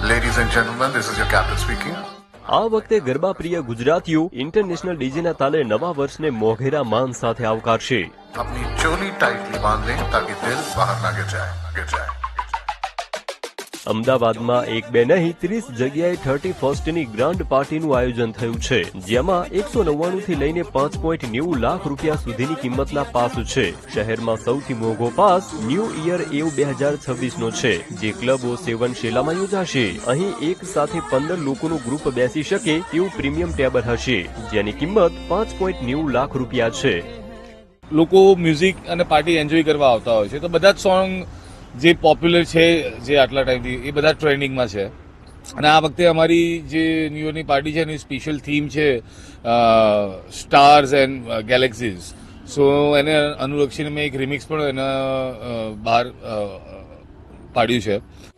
Ladies and gentlemen, this is your captain speaking. આ વખતે ગરબા પ્રિય ગુજરાતીઓ ઇન્ટરનેશનલ ડીજેના તાલે નવા વર્ષને મોઘેરા માન સાથે આવકારશે. अपनी चोली टाइटली बांध लें ताकि दिल बाहर ना गिर जाए. અમદાવાદમાં એક બે નહીં 30 જગ્યાએ 31st ની ગ્રાન્ડ પાર્ટીનું આયોજન થયું છે, જેમાં 199 થી લઈને 5.90 લાખ રૂપિયા સુધીની કિંમતના પાસ છે. શહેરમાં સૌથી મોંઘો પાસ ન્યૂ ઇયર એવ 2026 નો છે, જે ક્લબો સેવન શેલામાં યોજાશે. અહીં એક સાથે 15 લોકોનું ગ્રુપ બેસી શકે તેવું પ્રીમિયમ ટેબલ હશે, જેની કિંમત 5.90 લાખ રૂપિયા છે. લોકો મ્યુઝિક અને પાર્ટી એન્જોય કરવા આવતા હોય છે, તો બધા જ સોંગ જે પોપ્યુલર છે જે આટલા ટાઈમથી એ બધા ટ્રેન્ડિંગમાં છે. અને આ વખતે અમારી જે ન્યૂ યરની પાર્ટી છે એની સ્પેશિયલ થીમ છે સ્ટાર્સ એન્ડ ગેલેક્સીઝ. સો એને અનુલક્ષીને મેં એક રિમિક્સ પણ એના બહાર પાડ્યું છે.